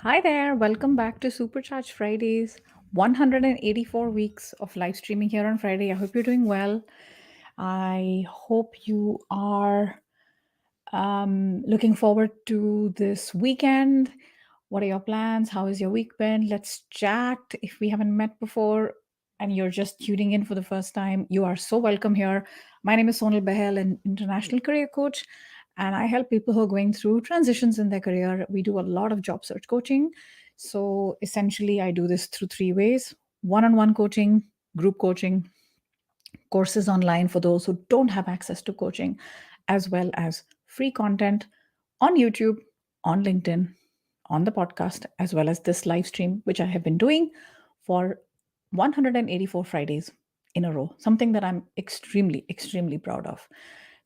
Hi there, welcome back to Supercharged Fridays. 184 weeks of live streaming here on Friday. I hope you're doing well. I hope you are looking forward to this weekend. What are your plans? How has your week been? Let's chat. If we haven't met before and you're just tuning in for the first time, you are so welcome here. My name is Sonal Behel, an international career coach, and I help people who are going through transitions in their career. We do a lot of job search coaching. So essentially, I do this through three ways: one on one coaching, group coaching, courses online for those who don't have access to coaching, as well as free content on YouTube, on LinkedIn, on the podcast, as well as this live stream, which I have been doing for 184 Fridays in a row, something that I'm extremely, extremely proud of.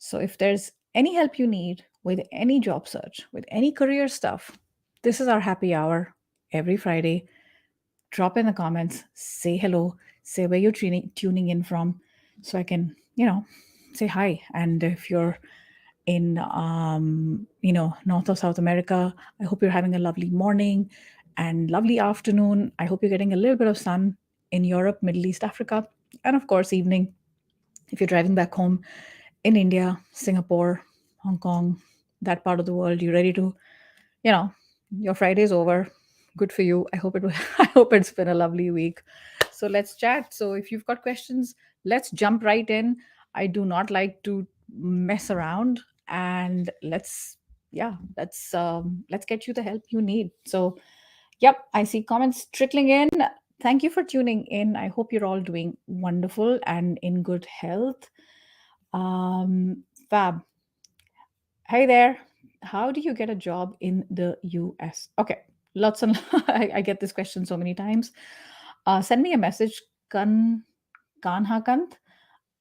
So if there's any help you need with any job search, with any career stuff, this is our happy hour every Friday. Drop in the comments, say hello, say where you're tuning in from, so I can, say hi. And if you're in, North or South America, I hope you're having a lovely morning and lovely afternoon. I hope you're getting a little bit of sun in Europe, Middle East, Africa, and of course, evening if you're driving back home in India, Singapore, Hong Kong, that part of the world. You're ready to, you know, your Friday's over. Good for you. I hope it. I hope it's been a lovely week. So let's chat. So if you've got questions, let's jump right in. I do not like to mess around, and let's get you the help you need. So, yep, I see comments trickling in. Thank you for tuning in. I hope you're all doing wonderful and in good health. Fab. Hey there. How do you get a job in the US? Okay, lots and I get this question so many times. Send me a message, Kanhakant.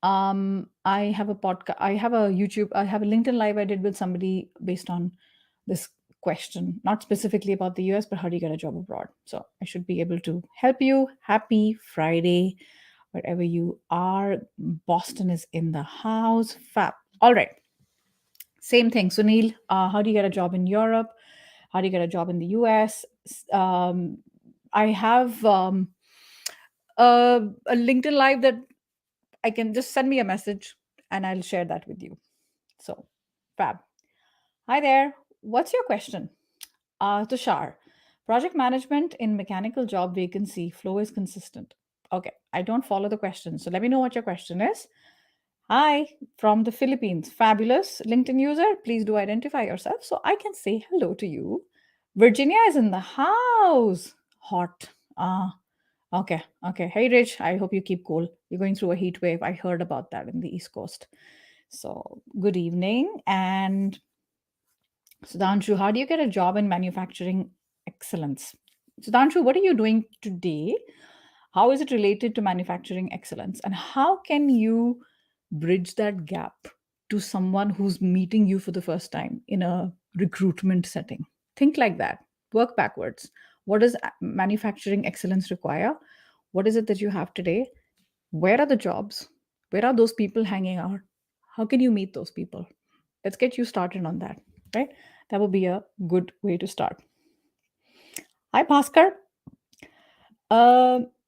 I have a podcast. I have a YouTube. I have a LinkedIn live I did with somebody based on this question, not specifically about the US, but how do you get a job abroad? So I should be able to help you. Happy Friday, wherever you are. Boston is in the house. Fab. All right. Same thing. Sunil, how do you get a job in Europe? How do you get a job in the US? I have a LinkedIn Live that I can just send me a message and I'll share that with you. So, fab. Hi there. What's your question? Tushar, project management in mechanical job vacancy flow is consistent. Okay, I don't follow the question. So let me know what your question is. Hi, from the Philippines. Fabulous LinkedIn user. Please do identify yourself so I can say hello to you. Virginia is in the house. Hot. Okay. Okay. Hey, Rich. I hope you keep cool. You're going through a heat wave. I heard about that in the East Coast. So, good evening. And Sudhanshu, how do you get a job in manufacturing excellence? Sudhanshu, what are you doing today? How is it related to manufacturing excellence? And how can you bridge that gap to someone who's meeting you for the first time in a recruitment setting? Think like that. Work backwards. What does manufacturing excellence require? What is it that you have today? Where are the jobs? Where are those people hanging out? How can you meet those people? Let's get you started on that, right? That would be a good way to start. Hi, Bhaskar.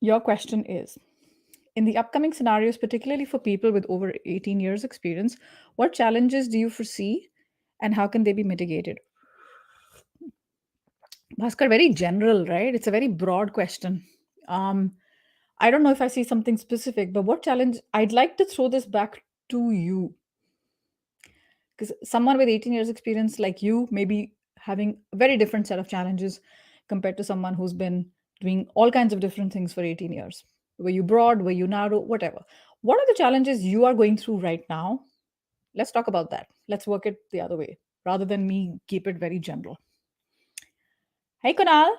Your question is, in the upcoming scenarios, particularly for people with over 18 years experience, what challenges do you foresee and how can they be mitigated? Bhaskar, very general, right? It's a very broad question. Um, I don't know if I see something specific, but what challenge? I'd like to throw this back to you because someone with 18 years experience like you may be having a very different set of challenges compared to someone who's been doing all kinds of different things for 18 years. Were you broad? Were you narrow? Whatever. What are the challenges you are going through right now? Let's talk about that. Let's work it the other way rather than me keep it very general. Hey, Kunal.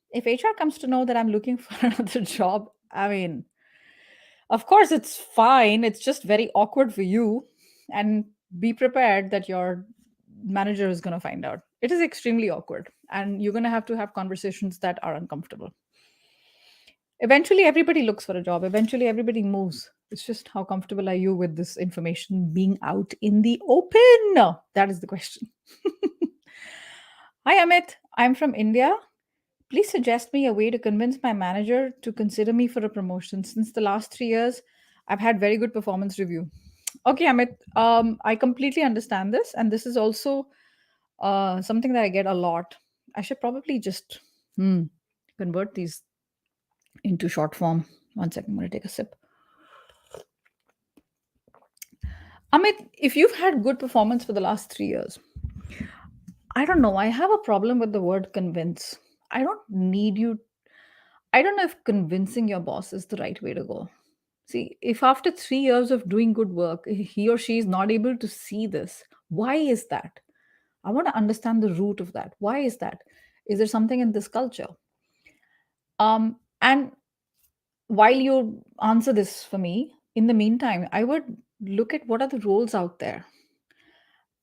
If HR comes to know that I'm looking for another job, I mean, of course, it's fine. It's just very awkward for you. And be prepared that your manager is going to find out. It is extremely awkward. And you're going to have conversations that are uncomfortable. Eventually, everybody looks for a job. Eventually, everybody moves. It's just how comfortable are you with this information being out in the open? That is the question. Hi, Amit. I'm from India. Please suggest me a way to convince my manager to consider me for a promotion. Since the last 3 years, I've had very good performance review. Okay, Amit, I completely understand this, and this is also something that I get a lot. I should probably just convert these into short form. One second, I'm going to take a sip. Amit, if you've had good performance for the last 3 years, I don't know. I have a problem with the word convince. I don't need you. I don't know if convincing your boss is the right way to go. See, if after 3 years of doing good work, he or she is not able to see this, why is that? I want to understand the root of that. Why is that? Is there something in this culture? And while you answer this for me, in the meantime, I would look at what are the roles out there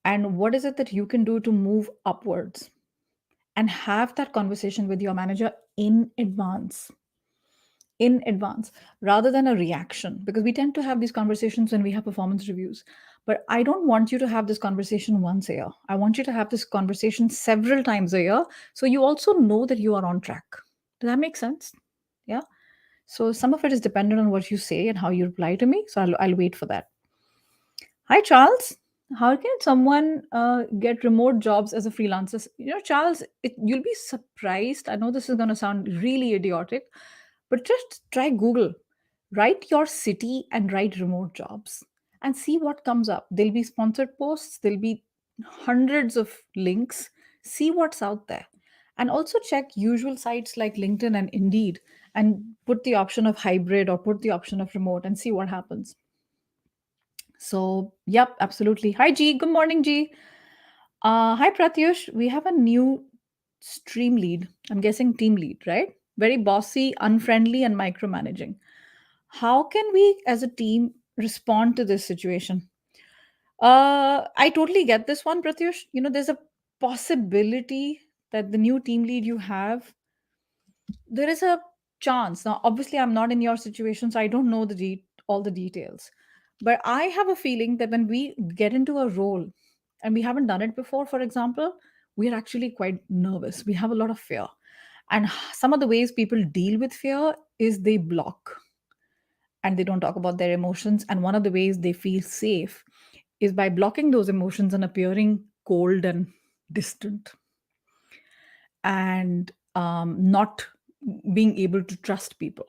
and what is it that you can do to move upwards and have that conversation with your manager in advance rather than a reaction, because we tend to have these conversations when we have performance reviews. But I don't want you to have this conversation once a year. I want you to have this conversation several times a year, so you also know that you are on track. Does that make sense? Yeah. So some of it is dependent on what you say and how you reply to me, so I'll wait for that. Hi, Charles. How can someone get remote jobs as a freelancer? Charles, you'll be surprised. I know this is going to sound really idiotic, but just try Google. Write your city and write remote jobs and see what comes up. There'll be sponsored posts, there'll be hundreds of links. See what's out there. And also check usual sites like LinkedIn and Indeed and put the option of hybrid or put the option of remote and see what happens. So, yep, absolutely. Hi, G. Good morning, G. Hi, Pratyush. We have a new stream lead. I'm guessing team lead, right? Very bossy, unfriendly, and micromanaging. How can we as a team respond to this situation? I totally get this one, Pratyush. There's a possibility that the new team lead you have, there is a chance. Now, obviously, I'm not in your situation, so I don't know all the details. But I have a feeling that when we get into a role and we haven't done it before, for example, we're actually quite nervous. We have a lot of fear. And some of the ways people deal with fear is they block and they don't talk about their emotions. And one of the ways they feel safe is by blocking those emotions and appearing cold and distant and not being able to trust people.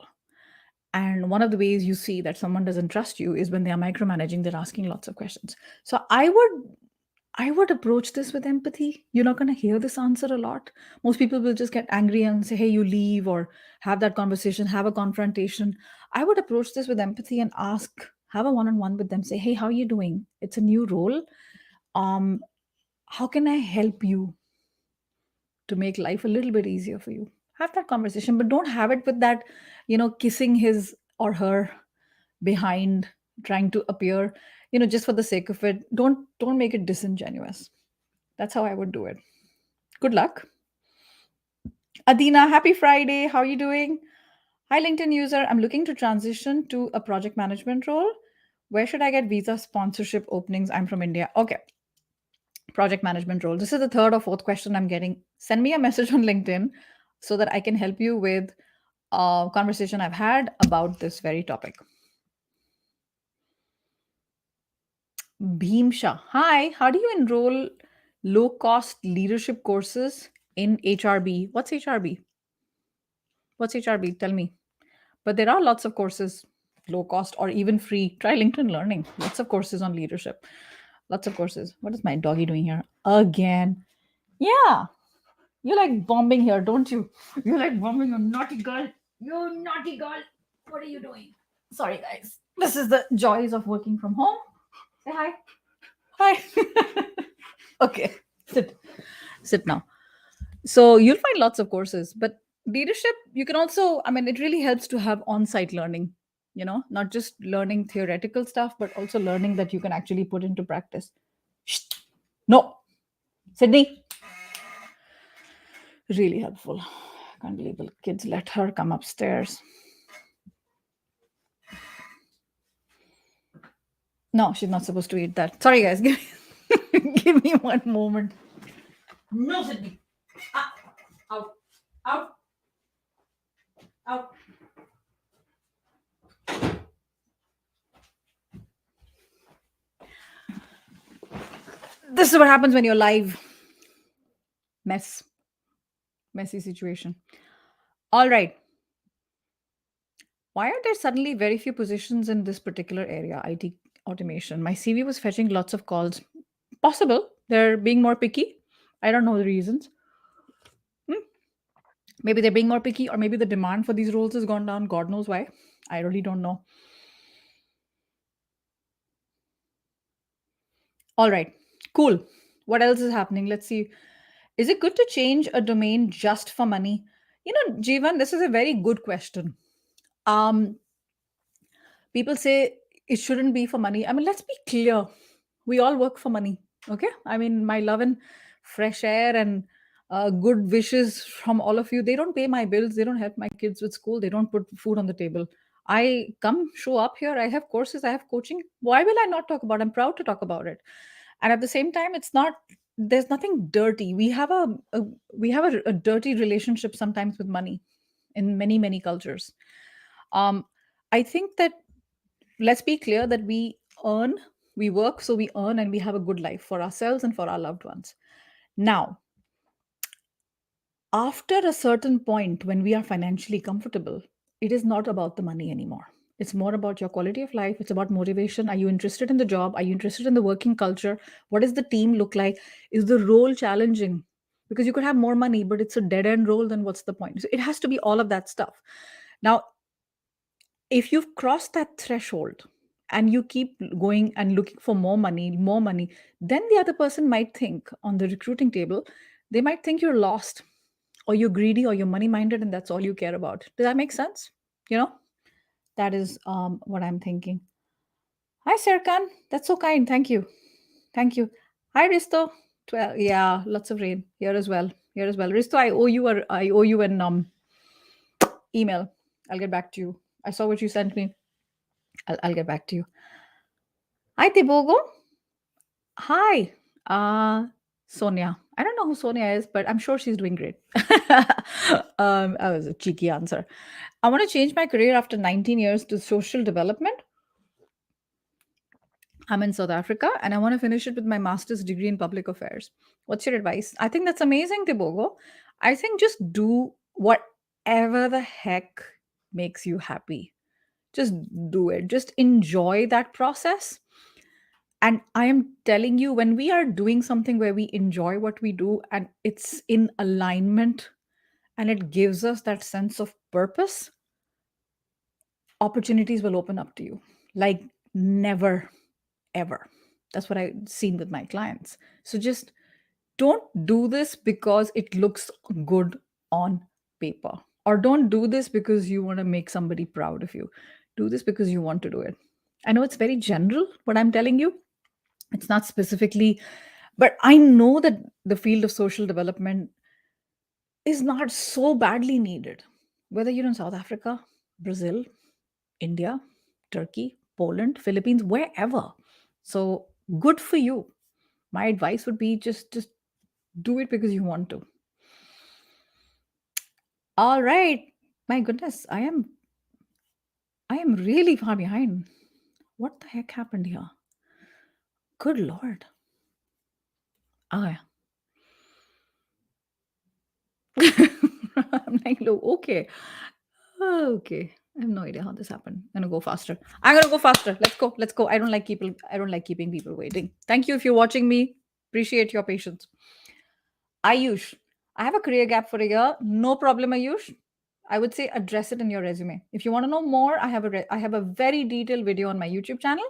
And one of the ways you see that someone doesn't trust you is when they are micromanaging, they're asking lots of questions. So I would approach this with empathy. You're not going to hear this answer a lot. Most people will just get angry and say, hey, you leave, or have that conversation, have a confrontation. I would approach this with empathy and have a one-on-one with them. Say, hey, how are you doing? It's a new role. Um, how can I help you to make life a little bit easier for you? Have that conversation, but don't have it with that, kissing his or her behind, trying to appear, just for the sake of it. Don't make it disingenuous. That's how I would do it. Good luck. Adina, happy Friday. How are you doing? Hi, LinkedIn user. I'm looking to transition to a project management role. Where should I get visa sponsorship openings? I'm from India. Okay. Project management role. This is the third or fourth question I'm getting. Send me a message on LinkedIn so that I can help you with a conversation I've had about this very topic. Bhimsha. Hi, how do you enroll low cost leadership courses in HRB? What's HRB? What's HRB? Tell me. But there are lots of courses, low cost or even free. Try LinkedIn Learning. Lots of courses on leadership. Lots of courses. What is my doggy doing here? Again. Yeah. You like bombing here, don't you? You like bombing, you naughty girl. You naughty girl. What are you doing? Sorry, guys. This is the joys of working from home. Say hi. Hi. Okay. Sit now. So you'll find lots of courses, but leadership, you can also, it really helps to have on site learning, not just learning theoretical stuff, but also learning that you can actually put into practice. Shh. No. Sydney. Really helpful. I can't believe the kids let her come upstairs. No, she's not supposed to eat that. Sorry, guys. Give me one moment. No, Sydney. Out. Out. Out. This is what happens when you're live. Mess. Messy situation. All right. Why are there suddenly very few positions in this particular area, IT automation? My CV was fetching lots of calls. Possible. They're being more picky. I don't know the reasons. Hmm. Maybe they're being more picky, or maybe the demand for these roles has gone down. God knows why. I really don't know. All right. Cool. What else is happening? Let's see. Is it good to change a domain just for money? Jeevan, this is a very good question. Um, People say it shouldn't be for money. I mean, let's be clear. We all work for money. Okay. I mean, my love and fresh air and good wishes from all of you. They don't pay my bills. They don't help my kids with school. They don't put food on the table. I come show up here. I have courses. I have coaching. Why will I not talk about it? I'm proud to talk about it. And at the same time, it's not. There's nothing dirty. We have a dirty relationship sometimes with money in many cultures. Um, I think that let's be clear that earn, we work, so we earn and we have a good life for ourselves and for our loved ones. Now, after a certain point when we are financially comfortable, it is not about the money anymore. It's more about your quality of life. It's about motivation. Are you interested in the job? Are you interested in the working culture? What does the team look like? Is the role challenging? Because you could have more money, but it's a dead end role, then what's the point? So it has to be all of that stuff. Now, if you've crossed that threshold and you keep going and looking for more money, then the other person might think on the recruiting table, they might think you're lost or you're greedy or you're money minded and that's all you care about. Does that make sense? You know, that is what I'm thinking. Hi, Serkan. That's so kind. Thank you. Thank you. Hi, Risto. 12. Yeah, lots of rain here as well. Here as well. Risto, I owe you an email. I'll get back to you. I saw what you sent me. I'll get back to you. Hi, Tibogo. Hi, Sonia. I don't know who Sonia is, but I'm sure she's doing great. That was a cheeky answer. I want to change my career after 19 years to social development. I'm in South Africa and I want to finish it with my master's degree in public affairs. What's your advice? I think that's amazing, Tibogo. I think just do whatever the heck makes you happy. Just do it. Just enjoy that process. And I am telling you, when we are doing something where we enjoy what we do and it's in alignment and it gives us that sense of purpose, opportunities will open up to you like never, ever. That's what I've seen with my clients. So just don't do this because it looks good on paper, or don't do this because you want to make somebody proud of you. Do this because you want to do it. I know it's very general what I'm telling you. It's not specifically, but I know that the field of social development is not so badly needed, whether you're in South Africa, Brazil, India, Turkey, Poland, Philippines, wherever. So good for you. My advice would be just do it because you want to. All right. My goodness, I am really far behind. What the heck happened here? Good lord. Ah, yeah. I'm like, okay. Okay. I have no idea how this happened. I'm gonna go faster. I'm gonna go faster. Let's go. Let's go. I don't like keeping people waiting. Thank you if you're watching me. Appreciate your patience. Ayush, I have a career gap for a year. No problem, Ayush. I would say address it in your resume. If you want to know more, I have a very detailed video on my YouTube channel.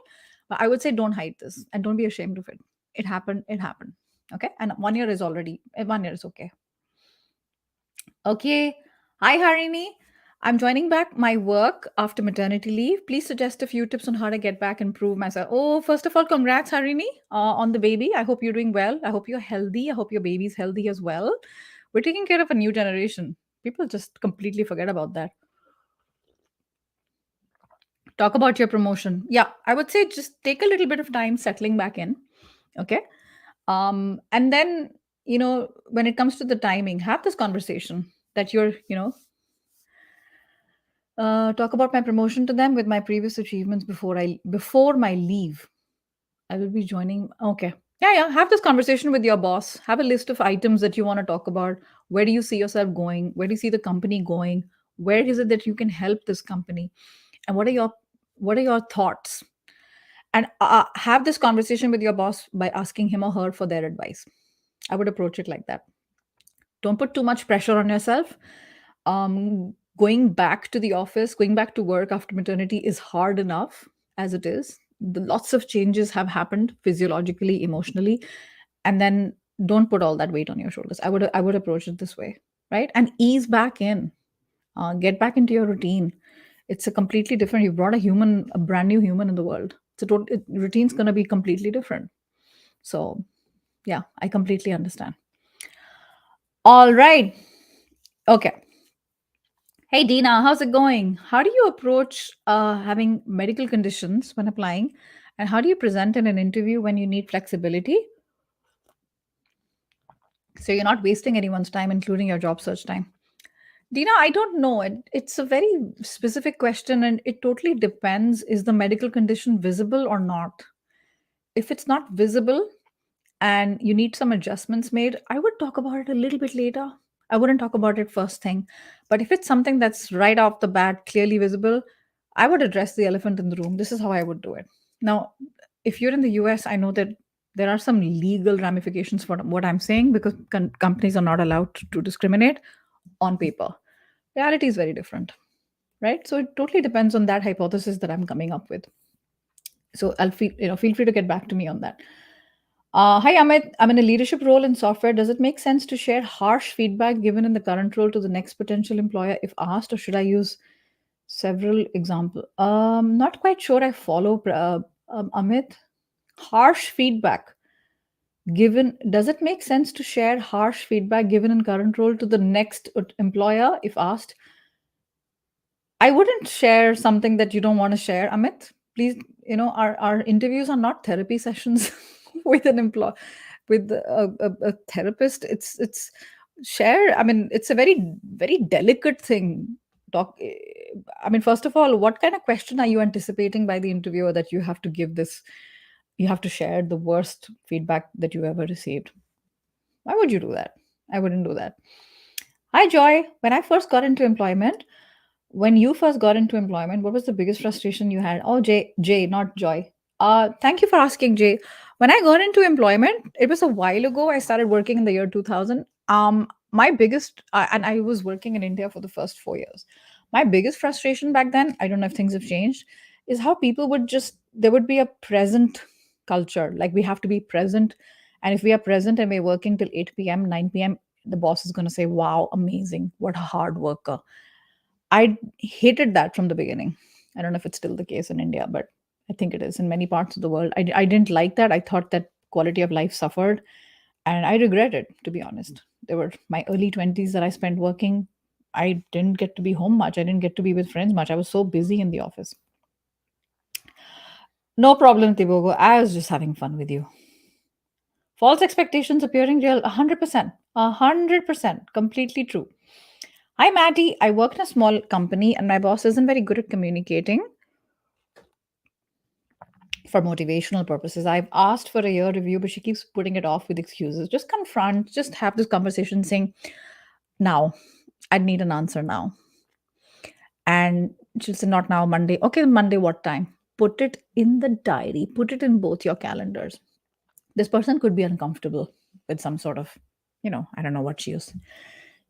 But I would say don't hide this and don't be ashamed of it. It happened. It happened. Okay. And 1 year is already 1 year is okay. Okay. Hi, Harini. I'm joining back my work after maternity leave. Please suggest a few tips on how to get back and prove myself. Oh, first of all, congrats, Harini, on the baby. I hope you're doing well. I hope you're healthy. I hope your baby's healthy as well. We're taking care of a new generation. People just completely forget about that. Talk about your promotion. Yeah, I would say just take a little bit of time settling back in. Okay. And then, when it comes to the timing, have this conversation that you're, Talk about my promotion to them with my previous achievements before my leave. I will be joining. Okay. Yeah, yeah. Have this conversation with your boss. Have a list of items that you want to talk about. Where do you see yourself going? Where do you see the company going? Where is it that you can help this company? And what are your thoughts? And have this conversation with your boss by asking him or her for their advice. I would approach it like that. Don't put too much pressure on yourself. Going back to the office, going back to work after maternity is hard enough as it is. Lots of changes have happened physiologically, emotionally, and then don't put all that weight on your shoulders. I would approach it this way, right? And ease back in, get back into your routine. It's a completely different. You brought a brand new human in the world. Routine's going to be completely different. So yeah, I completely understand. All right. Okay. Hey Dina, how's it going? How do you approach having medical conditions when applying? And how do you present in an interview when you need flexibility? So you're not wasting anyone's time, including your job search time. Dina, I don't know. It's a very specific question and it totally depends. Is the medical condition visible or not? If it's not visible, and you need some adjustments made, I would talk about it a little bit later. I wouldn't talk about it first thing. But if it's something that's right off the bat, clearly visible, I would address the elephant in the room. This is how I would do it. Now, if you're in the US, I know that there are some legal ramifications for what I'm saying because companies are not allowed to discriminate on paper. Reality is very different, right? So it totally depends on that hypothesis that I'm coming up with. So feel free to get back to me on that. Hi, Amit. I'm in a leadership role in software. Does it make sense to share harsh feedback given in the current role to the next potential employer if asked, or should I use several examples? Not quite sure I follow, Amit. Harsh feedback given. Does it make sense to share harsh feedback given in current role to the next employer if asked? I wouldn't share something that you don't want to share, Amit. Please, our interviews are not therapy sessions with an employee, with a therapist. It's share. I mean, it's a very, very delicate thing. Talk. I mean, first of all, what kind of question are you anticipating by the interviewer that you have to give this? You have to share the worst feedback that you ever received. Why would you do that? I wouldn't do that. Hi, Joy. When I first got into employment, when you first got into employment, what was the biggest frustration you had? Oh, Jay, not Joy. Thank you for asking, Jay. When I got into employment, it was a while ago. I started working in the year 2000. My biggest, and I was working in India for the first 4 years. My biggest frustration back then, I don't know if things have changed, is how people would just, there would be a present culture. Like we have to be present. And if we are present and we're working till 8 p.m., 9 p.m., the boss is going to say, wow, amazing. What a hard worker. I hated that from the beginning. I don't know if it's still the case in India, but I think it is in many parts of the world. I didn't like that. I thought that quality of life suffered, and I regret it, to be honest. There were my early 20s that I spent working. I didn't get to be home much. I didn't get to be with friends much. I was so busy in the office. No problem, Tibogo. I was just having fun with you. False expectations appearing real, 100%. 100%. Completely true. Hi, Maddie. I work in a small company and my boss isn't very good at communicating for motivational purposes. I've asked for a year review, but she keeps putting it off with excuses. Just confront, just have this conversation saying, now, I need an answer now. And she'll say, not now, Monday. Okay, Monday, what time? Put it in the diary, put it in both your calendars. This person could be uncomfortable with some sort of, I don't know what she is,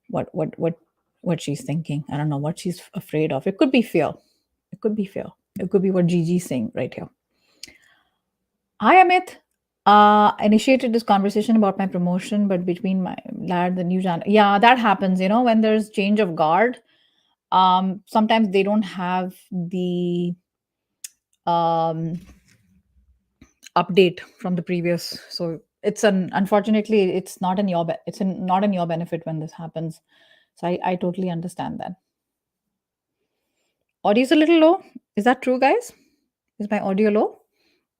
what she's thinking. I don't know what she's afraid of. It could be fear. It could be fear. It could be what Gigi's saying right here. Hi, Amit. Initiated this conversation about my promotion, but between my lad, the new Jan. Yeah, that happens, when there's change of guard. Sometimes they don't have the um, update from the previous. So unfortunately, it's not in your, not in your benefit when this happens. So I totally understand that. Audio is a little low. Is that true, guys? Is my audio low?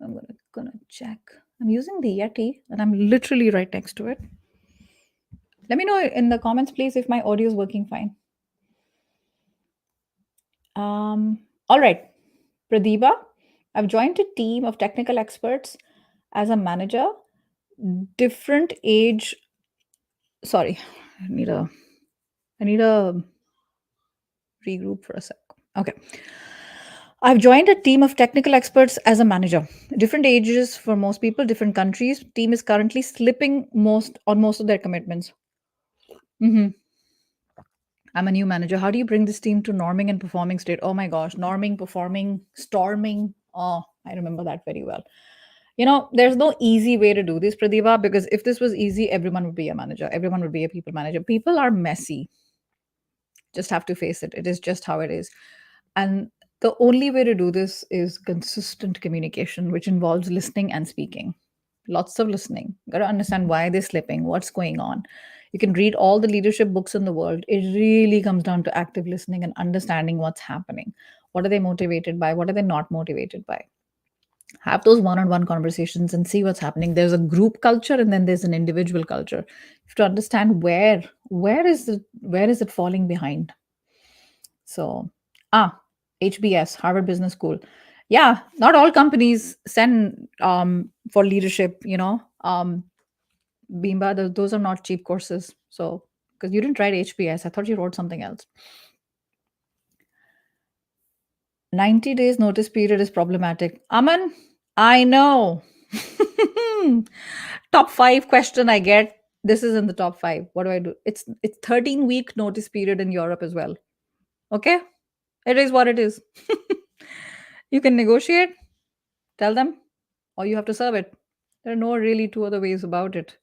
I'm gonna check. I'm using the Yeti and I'm literally right next to it. Let me know in the comments, please, if my audio is working fine. All right, Pradeepa, I've joined a team of technical experts as a manager. Different age. Sorry, I need a. I need a regroup for a sec. Okay. I've joined a team of technical experts as a manager. Different ages for most people, different countries. Team is currently slipping most of their commitments. Mhm. I'm a new manager. How do you bring this team to norming and performing state? Oh my gosh, norming, performing, storming. Oh, I remember that very well. There's no easy way to do this, Pradeva, because if this was easy, everyone would be a manager. Everyone would be a people manager. People are messy. Just have to face it. It is just how it is. And the only way to do this is consistent communication, which involves listening and speaking. Lots of listening. Got to understand why they're slipping, what's going on. You can read all the leadership books in the world. It really comes down to active listening and understanding what's happening. What are they motivated by? What are they not motivated by? Have those one-on-one conversations and see what's happening. There's a group culture and then there's an individual culture. You have to understand where is it falling behind. So, HBS, Harvard Business School. Yeah, not all companies send for leadership, Bimba, those are not cheap courses. So, because you didn't write HBS, I thought you wrote something else. 90 days notice period is problematic. Aman, I know. Top 5 question I get. This is in the top 5. What do I do? It's 13-week notice period in Europe as well. Okay? It is what it is. You can negotiate, tell them, or you have to serve it. There are no really two other ways about it.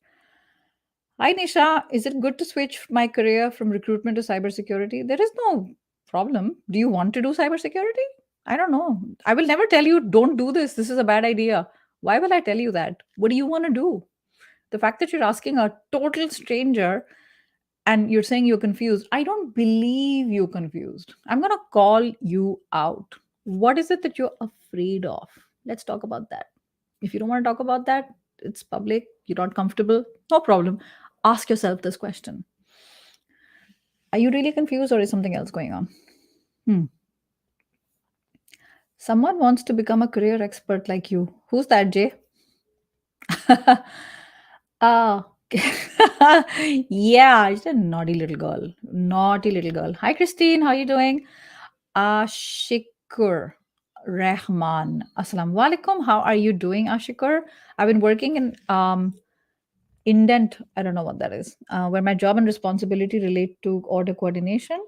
Hi, Nisha. Is it good to switch my career from recruitment to cybersecurity? There is no problem. Do you want to do cybersecurity? I don't know. I will never tell you, don't do this. This is a bad idea. Why will I tell you that? What do you want to do? The fact that you're asking a total stranger and you're saying you're confused, I don't believe you're confused. I'm going to call you out. What is it that you're afraid of? Let's talk about that. If you don't want to talk about that, it's public, you're not comfortable, no problem. Ask yourself this question. Are you really confused or is something else going on? Hmm. Someone wants to become a career expert like you. Who's that, Jay? Ah, yeah, she's a naughty little girl. Naughty little girl. Hi, Christine. How are you doing? Ashikur Rahman. Assalamu alaikum. How are you doing, Ashikur? I've been working in indent. I don't know what that is. Where my job and responsibility relate to order coordination,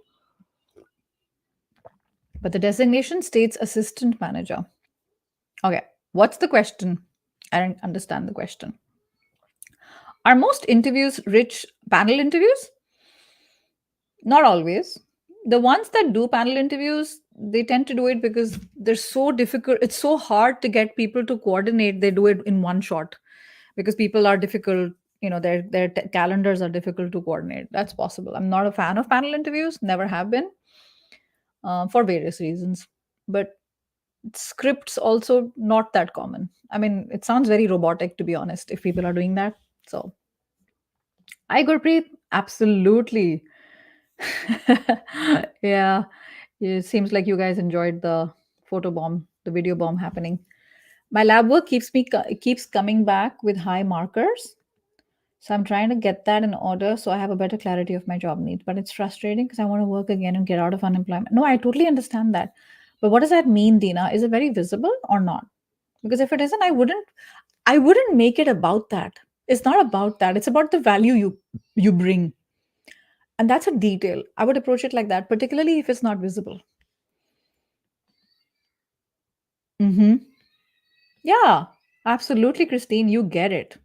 but the designation states assistant manager. Okay, what's the question? I don't understand the question. Are most interviews rich panel interviews? Not always. The ones that do panel interviews, they tend to do it because they're so difficult. It's so hard to get people to coordinate. They do it in one shot because people are difficult. Their calendars are difficult to coordinate. That's possible. I'm not a fan of panel interviews. Never have been, for various reasons. But scripts also not that common. I mean, it sounds very robotic to be honest. If people are doing that, so I Gurpreet, absolutely. Yeah, it seems like you guys enjoyed the photo bomb, the video bomb happening. My lab work keeps coming back with high markers, so I'm trying to get that in order so I have a better clarity of my job needs. But it's frustrating because I want to work again and get out of unemployment. No, I totally understand that. But what does that mean, Dina? Is it very visible or not? Because if it isn't, I wouldn't make it about that. It's not about that. It's about the value you bring. And that's a detail. I would approach it like that, particularly if it's not visible. Mm-hmm. Yeah, absolutely, Christine. You get it.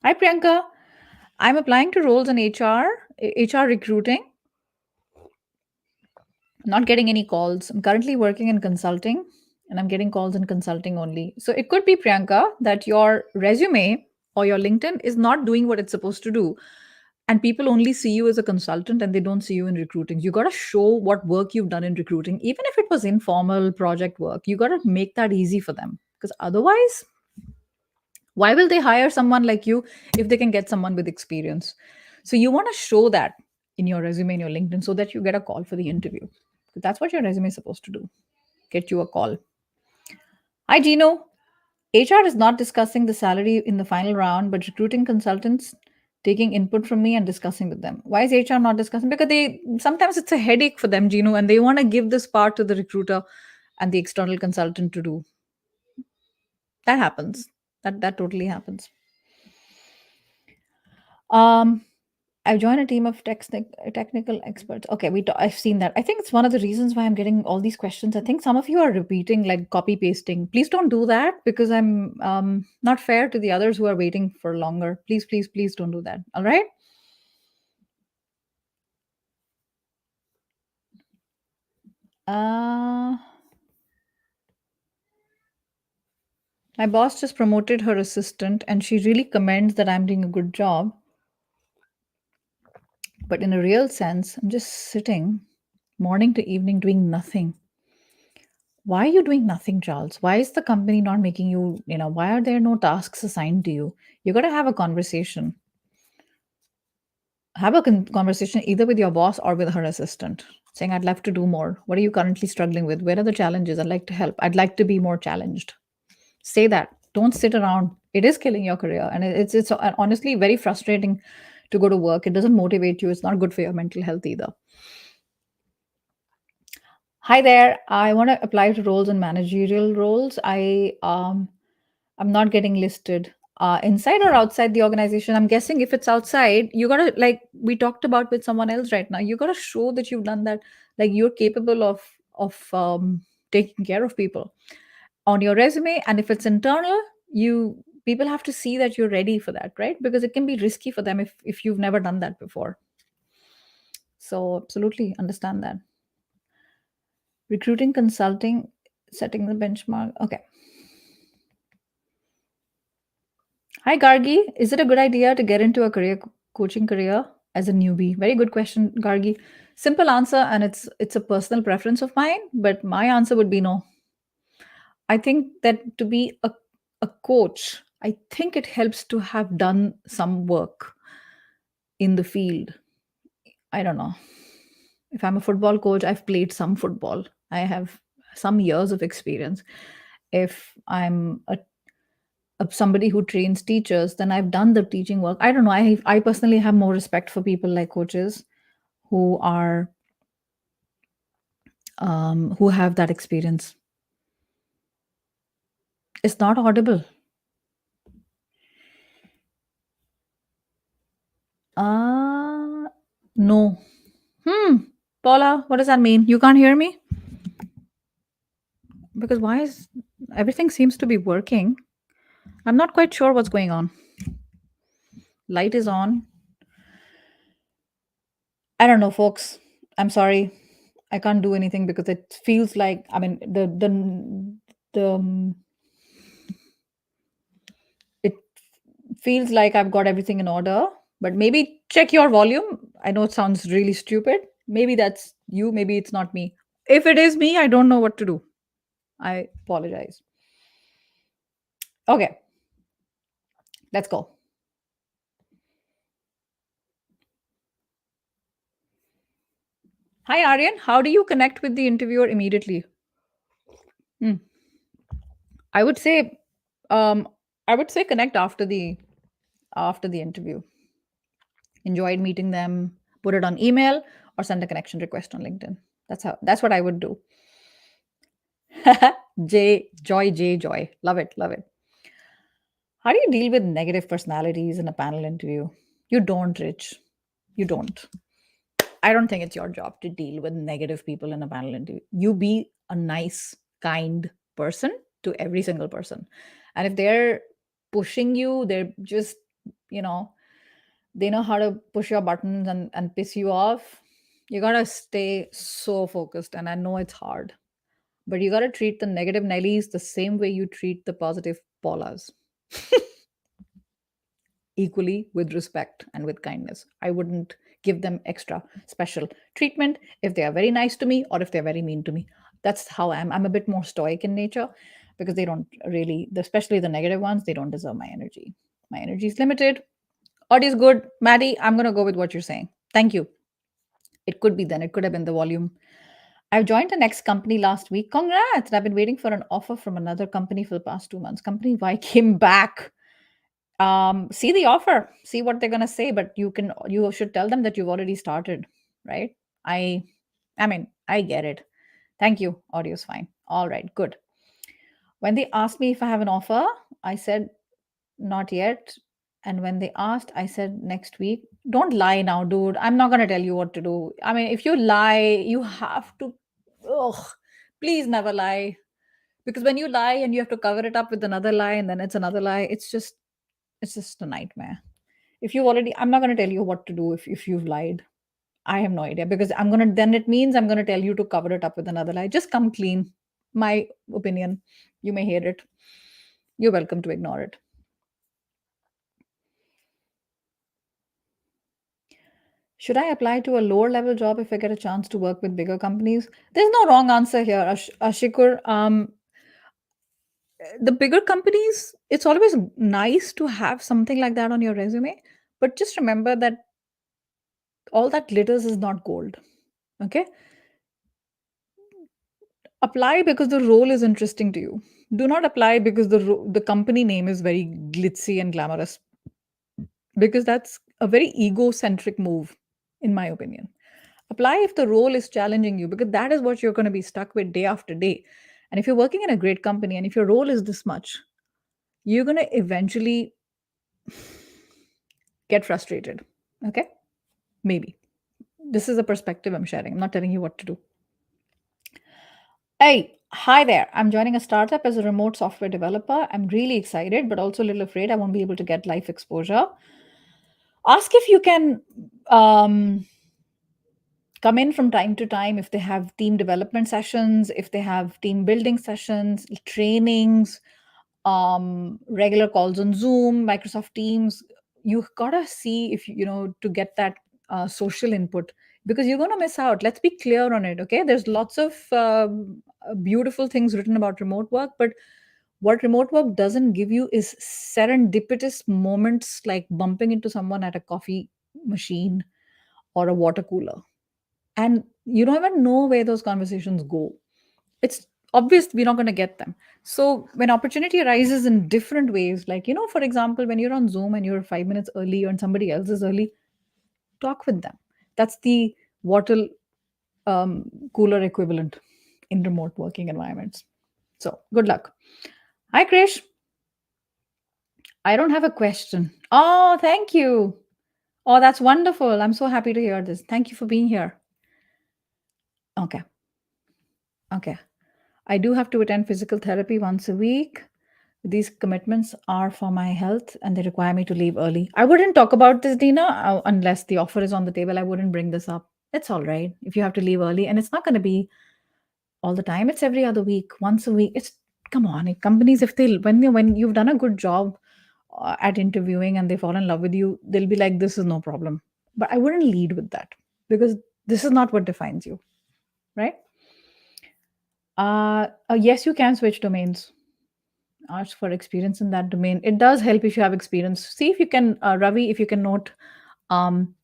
Hi, Priyanka. I'm applying to roles in HR recruiting, not getting any calls. I'm currently working in consulting and I'm getting calls in consulting only. So it could be, Priyanka, that your resume or your LinkedIn is not doing what it's supposed to do. And people only see you as a consultant and they don't see you in recruiting. You got to show what work you've done in recruiting, even if it was informal project work. You got to make that easy for them because otherwise, why will they hire someone like you if they can get someone with experience? So you want to show that in your resume, in your LinkedIn, so that you get a call for the interview. That's what your resume is supposed to do. Get you a call. Hi, Gino. HR is not discussing the salary in the final round, but recruiting consultants taking input from me and discussing with them. Why is HR not discussing? Because they sometimes it's a headache for them, Gino, and they want to give this part to the recruiter and the external consultant to do. That happens. That totally happens. Um, I've joined a team of technical experts. Okay, I've seen that. I think it's one of the reasons why I'm getting all these questions. I think some of you are repeating, like copy pasting. Please don't do that because I'm not fair to the others who are waiting for longer. Please, please, please don't do that. All right. Uh, my boss just promoted her assistant, and she really commends that I'm doing a good job. But in a real sense, I'm just sitting morning to evening doing nothing. Why are you doing nothing, Charles? Why is the company not making you, why are there no tasks assigned to you? You got to have a conversation. Have a conversation either with your boss or with her assistant, saying, I'd love to do more. What are you currently struggling with? Where are the challenges? I'd like to help. I'd like to be more challenged. Say that. Don't sit around. It is killing your career. And it's honestly very frustrating to go to work. It doesn't motivate you. It's not good for your mental health either. Hi there. I want to apply to roles and managerial roles. I'm not getting listed. Inside or outside the organization? I'm guessing if it's outside, you gotta, like we talked about with someone else right now, you gotta show that you've done that, like you're capable of taking care of people on your resume. And if it's internal, you people have to see that you're ready for that, right? Because it can be risky for them if you've never done that before. So absolutely understand that. Recruiting consulting, setting the benchmark. Okay. Hi, Gargi. Is it a good idea to get into a coaching career as a newbie? Very good question, Gargi. Simple answer, and it's a personal preference of mine, but my answer would be no. I think that to be a coach, I think it helps to have done some work in the field. I don't know. If I'm a football coach, I've played some football. I have some years of experience. If I'm somebody who trains teachers, then I've done the teaching work. I don't know. I personally have more respect for people like coaches who are who have that experience. It's not audible. Uh no. Paula, what does that mean? You can't hear me? Because why is everything seems to be working? I'm not quite sure what's going on. Light is on. I don't know, folks. I'm sorry. I can't do anything because it feels like, I mean, the it feels like I've got everything in order, but maybe check your volume. I know it sounds really stupid. Maybe that's you, maybe it's not me. If it is me, I don't know what to do. I apologize. Okay, let's go. Hi, Aryan. How do you connect with the interviewer immediately? Hmm. I would say, um, I would say connect after the interview. Enjoyed meeting them. Put it on email or send a connection request on LinkedIn. That's what I would do. Joy. Love it, love it. How do you deal with negative personalities in a panel interview? You don't, Rich. You don't. I don't think it's your job to deal with negative people in a panel interview. You be a nice, kind person to every single person. And if they're pushing you, they're just, you know, they know how to push your buttons and piss you off. You gotta stay so focused. And I know it's hard, but you gotta treat the negative Nellies the same way you treat the positive Paulas. Equally with respect and with kindness. I wouldn't give them extra special treatment if they are very nice to me or if they're very mean to me. That's how I am. I'm a bit more stoic in nature because they don't really, especially the negative ones, they don't deserve my energy. My energy is limited. Audio is good. Maddie, I'm going to go with what you're saying. Thank you. It could be then. It could have been the volume. I've joined the next company last week. Congrats. I've been waiting for an offer from another company for the past 2 months. Company Y came back. See the offer, see what they're gonna say, but you should tell them that you've already started, right? I I mean, I get it. Thank you. Audio's fine. All right, good. When they asked me if I have an offer, I said not yet. And when they asked, I said next week. Don't lie now, dude. I'm not gonna tell you what to do. I mean, if you lie, you have to. Ugh, please never lie. Because when you lie and you have to cover it up with another lie and then it's another lie, it's just a nightmare. If you already, I'm not going to tell you what to do if you've lied. I have no idea because then it means I'm going to tell you to cover it up with another lie. Just come clean. My opinion. You may hate it. You're welcome to ignore it. Should I apply to a lower level job if I get a chance to work with bigger companies? There's no wrong answer here, Ashikur. The bigger companies, it's always nice to have something like that on your resume. But just remember that all that glitters is not gold. Okay, apply because the role is interesting to you. Do not apply because the company name is very glitzy and glamorous, because that's a very egocentric move, in my opinion. Apply if the role is challenging you, because that is what you're going to be stuck with day after day. And if you're working in a great company and if your role is this much, you're going to eventually get frustrated. Okay, maybe. This is a perspective I'm sharing. I'm not telling you what to do. Hey, hi there. I'm joining a startup as a remote software developer. I'm really excited, but also a little afraid I won't be able to get life exposure. Ask if you can come in from time to time if they have team development sessions, if they have team building sessions, trainings, regular calls on Zoom, Microsoft Teams. You gotta see if you know to get that social input, because you're gonna miss out. Let's be clear on it. Okay, there's lots of beautiful things written about remote work, but what remote work doesn't give you is serendipitous moments like bumping into someone at a coffee machine or a water cooler, and you don't even know where those conversations go. It's obvious we're not going to get them. So when opportunity arises in different ways, like, for example, when you're on Zoom and you're 5 minutes early and somebody else is early, talk with them. That's the water cooler equivalent in remote working environments. So good luck. Hi, Krish. I don't have a question. Oh, thank you. Oh, that's wonderful. I'm so happy to hear this. Thank you for being here. Okay. Okay. I do have to attend physical therapy once a week. These commitments are for my health and they require me to leave early. I wouldn't talk about this, Dina, unless the offer is on the table. I wouldn't bring this up. It's all right if you have to leave early, and it's not going to be all the time. It's every other week, once a week. It's come on, companies, if they when you've done a good job at interviewing and they fall in love with you, they'll be like, this is no problem. But I wouldn't lead with that, because this is not what defines you, right? Yes, you can switch domains. Ask for experience in that domain. It does help if you have experience. See if you can, Ravi, if you can note um,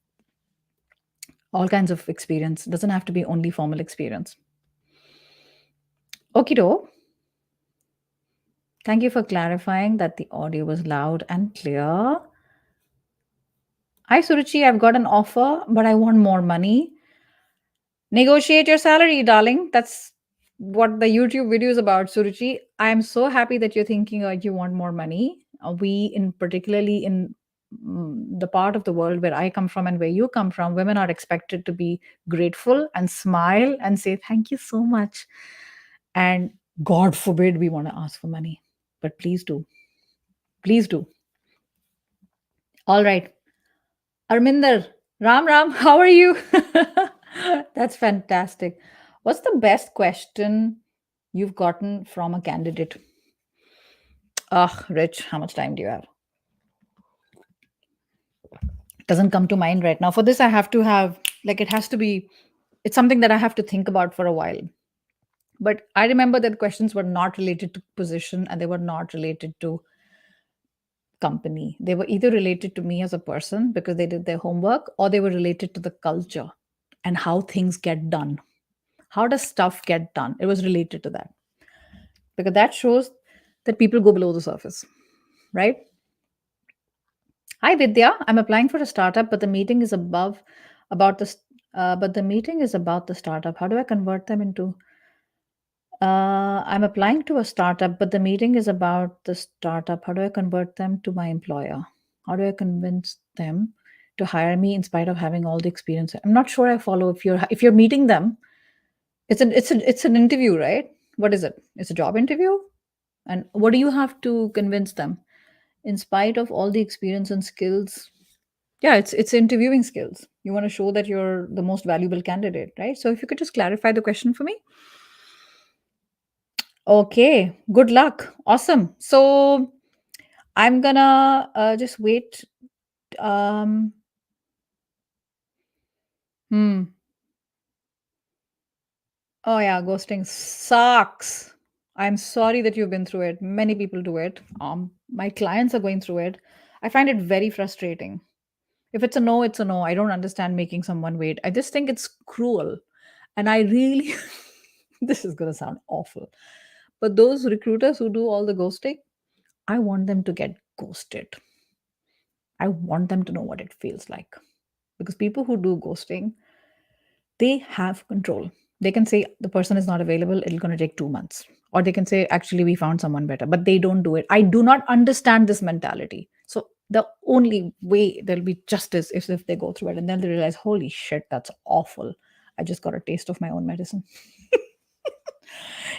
all kinds of experience. It doesn't have to be only formal experience. Okido. Thank you for clarifying that the audio was loud and clear. Hi, Suruchi. I've got an offer, but I want more money. Negotiate your salary, darling. That's what the YouTube video is about, Suruchi. I'm so happy that you're thinking you want more money. We, in particularly in the part of the world where I come from and where you come from, women are expected to be grateful and smile and say, thank you so much. And God forbid we want to ask for money. But please do. Please do. All right. Arminder, Ram Ram, how are you? That's fantastic. What's the best question you've gotten from a candidate? Ugh, Rich, how much time do you have? Doesn't come to mind right now. For this, I have to have, like, it has to be, it's something that I have to think about for a while. But I remember that questions were not related to position and they were not related to company. They were either related to me as a person because they did their homework, or they were related to the culture and how things get done. How does stuff get done? It was related to that because that shows that people go below the surface, right? Hi Vidya, I'm applying for a startup, but the meeting is about the but the meeting is about the startup. How do I convert them into? I'm applying to a startup, but the meeting is about the startup. How do I convert them to my employer? How do I convince them to hire me in spite of having all the experience? I'm not sure I follow. If you're meeting them, it's an interview, right? What is it? It's a job interview, and what do you have to convince them? In spite of all the experience and skills, yeah, it's interviewing skills. You want to show that you're the most valuable candidate, right? So if you could just clarify the question for me. Okay, good luck. Awesome. So I'm gonna just wait. Um, hmm. Oh yeah, ghosting sucks. I'm sorry that you've been through it. Many people do it. My clients are going through it. I find it very frustrating. If it's a no, it's a no. I don't understand making someone wait. I just think it's cruel. And I really, this is gonna sound awful. But those recruiters who do all the ghosting, I want them to get ghosted. I want them to know what it feels like. Because people who do ghosting, they have control. They can say the person is not available, it's going to take 2 months. Or they can say, actually, we found someone better, but they don't do it. I do not understand this mentality. So the only way there'll be justice is if they go through it and then they realize, holy shit, that's awful. I just got a taste of my own medicine.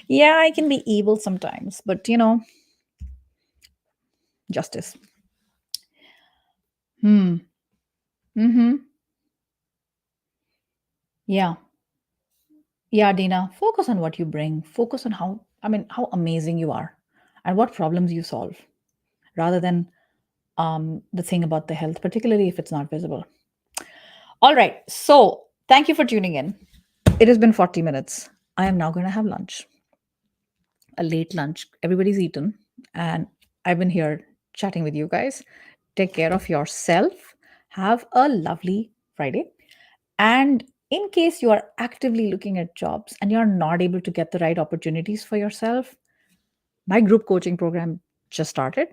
Yeah, I can be evil sometimes, but justice. Hmm. Mm-hmm. Yeah. Yeah, Dina, focus on what you bring. Focus on how amazing you are and what problems you solve rather than the thing about the health, particularly if it's not visible. All right. So thank you for tuning in. It has been 40 minutes. I am now going to have lunch, a late lunch. Everybody's eaten. And I've been here chatting with you guys. Take care of yourself. Have a lovely Friday. And in case you are actively looking at jobs and you're not able to get the right opportunities for yourself, my group coaching program just started.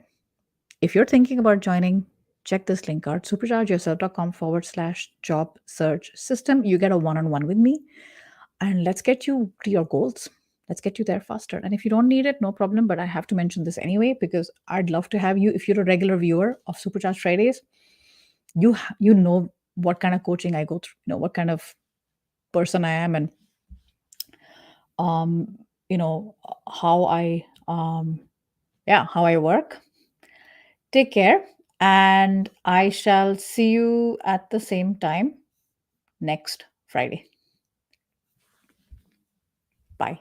If you're thinking about joining, check this link out, superchargeyourself.com/job search system. You get a one on one with me and let's get you to your goals. Let's get you there faster. And if you don't need it, no problem. But I have to mention this anyway because I'd love to have you. If you're a regular viewer of Supercharge Fridays, you know what kind of coaching I go through, what kind of person I am, and um, how I work. Take care, and I shall see you at the same time next Friday. Bye.